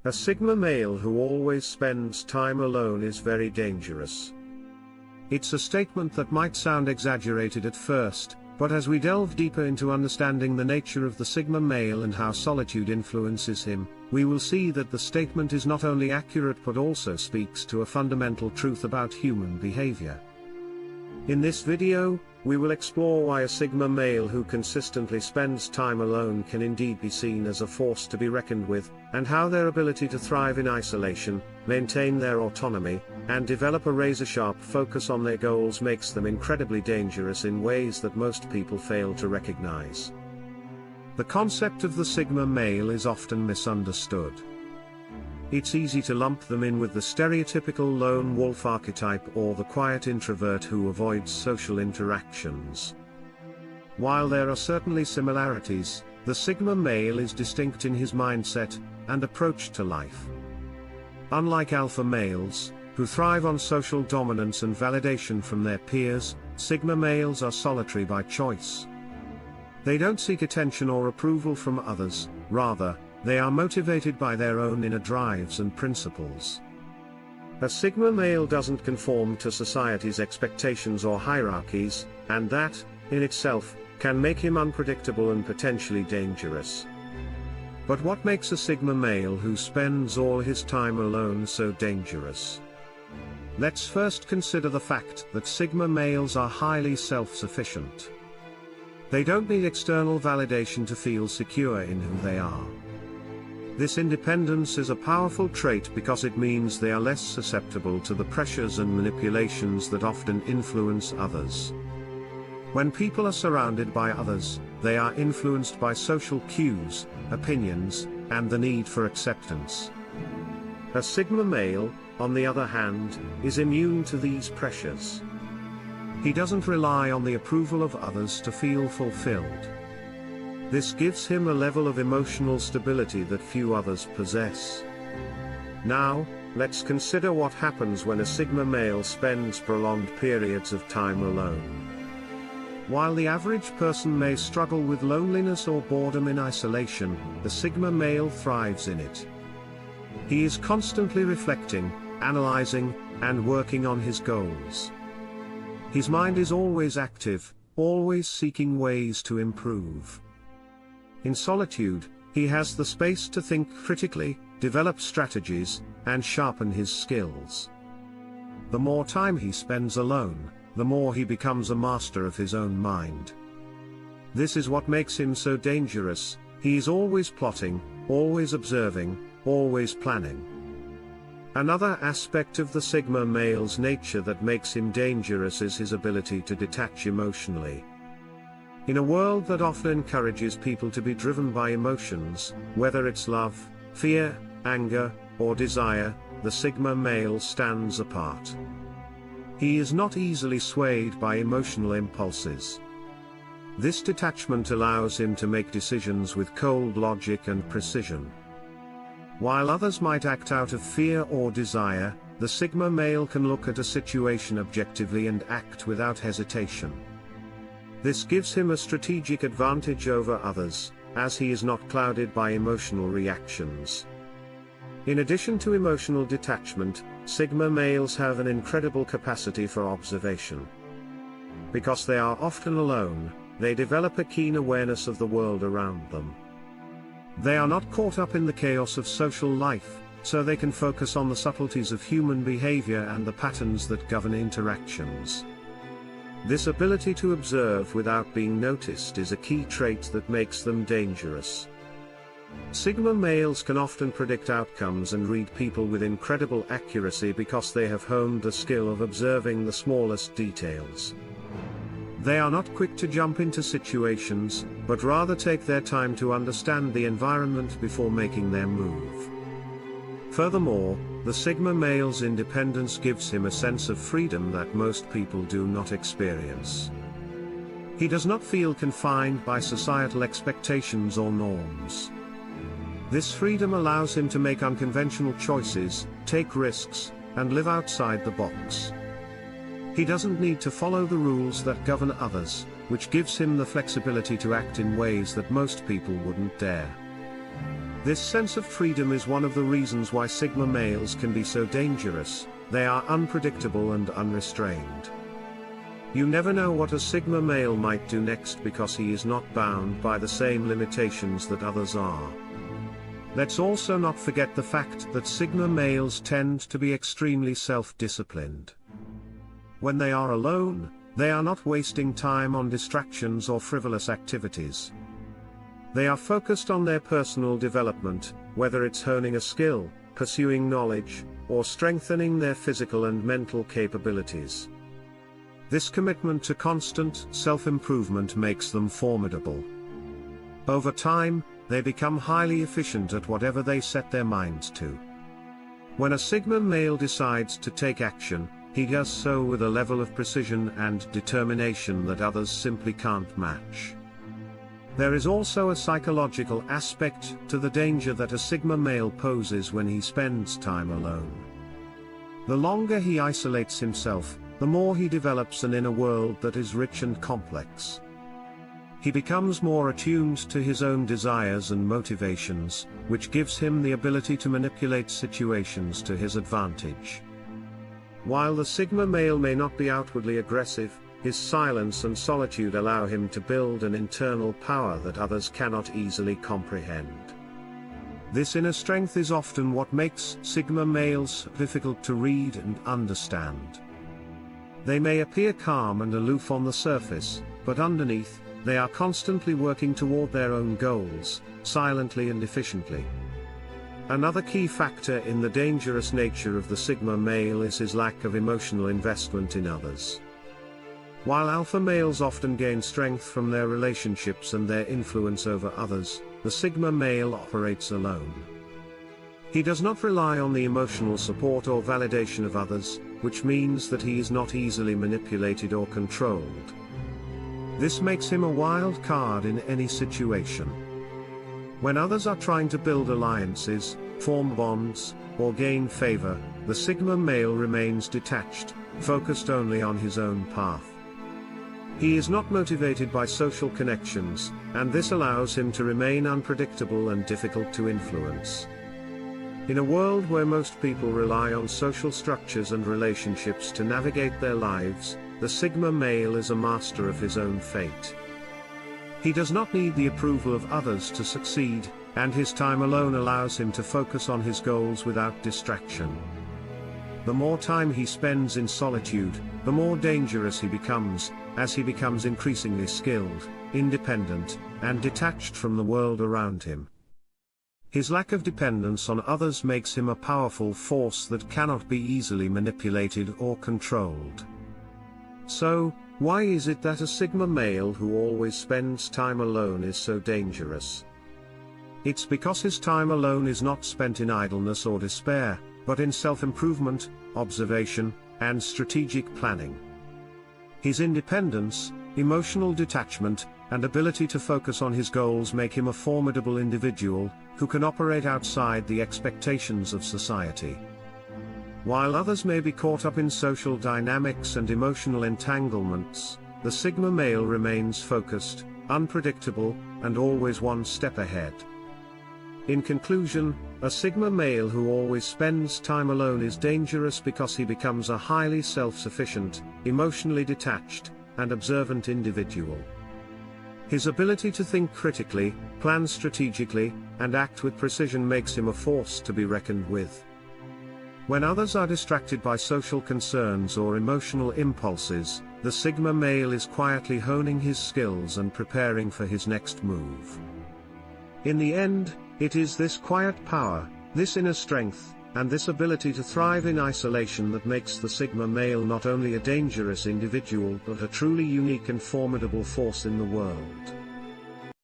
A Sigma male who always spends time alone is very dangerous. It's a statement that might sound exaggerated at first, but as we delve deeper into understanding the nature of the Sigma male and how solitude influences him, we will see that the statement is not only accurate but also speaks to a fundamental truth about human behavior. In this video, we will explore why a Sigma male who consistently spends time alone can indeed be seen as a force to be reckoned with, and how their ability to thrive in isolation, maintain their autonomy, and develop a razor-sharp focus on their goals makes them incredibly dangerous in ways that most people fail to recognize. The concept of the Sigma male is often misunderstood. It's easy to lump them in with the stereotypical lone wolf archetype or the quiet introvert who avoids social interactions. While there are certainly similarities, the Sigma male is distinct in his mindset and approach to life. Unlike alpha males, who thrive on social dominance and validation from their peers, Sigma males are solitary by choice. They don't seek attention or approval from others, rather, they are motivated by their own inner drives and principles. A Sigma male doesn't conform to society's expectations or hierarchies, and that, in itself, can make him unpredictable and potentially dangerous. But what makes a Sigma male who spends all his time alone so dangerous? Let's first consider the fact that Sigma males are highly self-sufficient. They don't need external validation to feel secure in who they are. This independence is a powerful trait because it means they are less susceptible to the pressures and manipulations that often influence others. When people are surrounded by others, they are influenced by social cues, opinions, and the need for acceptance. A Sigma male, on the other hand, is immune to these pressures. He doesn't rely on the approval of others to feel fulfilled. This gives him a level of emotional stability that few others possess. Now, let's consider what happens when a Sigma male spends prolonged periods of time alone. While the average person may struggle with loneliness or boredom in isolation, the Sigma male thrives in it. He is constantly reflecting, analyzing, and working on his goals. His mind is always active, always seeking ways to improve. In solitude, he has the space to think critically, develop strategies, and sharpen his skills. The more time he spends alone, the more he becomes a master of his own mind. This is what makes him so dangerous. He is always plotting, always observing, always planning. Another aspect of the Sigma male's nature that makes him dangerous is his ability to detach emotionally. In a world that often encourages people to be driven by emotions, whether it's love, fear, anger, or desire, the Sigma male stands apart. He is not easily swayed by emotional impulses. This detachment allows him to make decisions with cold logic and precision. While others might act out of fear or desire, the Sigma male can look at a situation objectively and act without hesitation. This gives him a strategic advantage over others, as he is not clouded by emotional reactions. In addition to emotional detachment, Sigma males have an incredible capacity for observation. Because they are often alone, they develop a keen awareness of the world around them. They are not caught up in the chaos of social life, so they can focus on the subtleties of human behavior and the patterns that govern interactions. This ability to observe without being noticed is a key trait that makes them dangerous. Sigma males can often predict outcomes and read people with incredible accuracy because they have honed the skill of observing the smallest details. They are not quick to jump into situations, but rather take their time to understand the environment before making their move. Furthermore, the Sigma male's independence gives him a sense of freedom that most people do not experience. He does not feel confined by societal expectations or norms. This freedom allows him to make unconventional choices, take risks, and live outside the box. He doesn't need to follow the rules that govern others, which gives him the flexibility to act in ways that most people wouldn't dare. This sense of freedom is one of the reasons why Sigma males can be so dangerous. They are unpredictable and unrestrained. You never know what a Sigma male might do next because he is not bound by the same limitations that others are. Let's also not forget the fact that Sigma males tend to be extremely self-disciplined. When they are alone, they are not wasting time on distractions or frivolous activities. They are focused on their personal development, whether it's honing a skill, pursuing knowledge, or strengthening their physical and mental capabilities. This commitment to constant self-improvement makes them formidable. Over time, they become highly efficient at whatever they set their minds to. When a Sigma male decides to take action, he does so with a level of precision and determination that others simply can't match. There is also a psychological aspect to the danger that a Sigma male poses when he spends time alone. The longer he isolates himself, the more he develops an inner world that is rich and complex. He becomes more attuned to his own desires and motivations, which gives him the ability to manipulate situations to his advantage. While the Sigma male may not be outwardly aggressive, his silence and solitude allow him to build an internal power that others cannot easily comprehend. This inner strength is often what makes Sigma males difficult to read and understand. They may appear calm and aloof on the surface, but underneath, they are constantly working toward their own goals, silently and efficiently. Another key factor in the dangerous nature of the Sigma male is his lack of emotional investment in others. While alpha males often gain strength from their relationships and their influence over others, the Sigma male operates alone. He does not rely on the emotional support or validation of others, which means that he is not easily manipulated or controlled. This makes him a wild card in any situation. When others are trying to build alliances, form bonds, or gain favor, the Sigma male remains detached, focused only on his own path. He is not motivated by social connections, and this allows him to remain unpredictable and difficult to influence. In a world where most people rely on social structures and relationships to navigate their lives, the Sigma male is a master of his own fate. He does not need the approval of others to succeed, and his time alone allows him to focus on his goals without distraction. The more time he spends in solitude, the more dangerous he becomes, as he becomes increasingly skilled, independent, and detached from the world around him. His lack of dependence on others makes him a powerful force that cannot be easily manipulated or controlled. So, why is it that a Sigma male who always spends time alone is so dangerous? It's because his time alone is not spent in idleness or despair, but in self-improvement, observation, and strategic planning. His independence, emotional detachment, and ability to focus on his goals make him a formidable individual, who can operate outside the expectations of society. While others may be caught up in social dynamics and emotional entanglements, the Sigma male remains focused, unpredictable, and always one step ahead. In conclusion, a Sigma male who always spends time alone is dangerous because he becomes a highly self-sufficient, emotionally detached, and observant individual. His ability to think critically, plan strategically, and act with precision makes him a force to be reckoned with. When others are distracted by social concerns or emotional impulses, the Sigma male is quietly honing his skills and preparing for his next move. In the end, it is this quiet power, this inner strength, and this ability to thrive in isolation that makes the Sigma male not only a dangerous individual but a truly unique and formidable force in the world.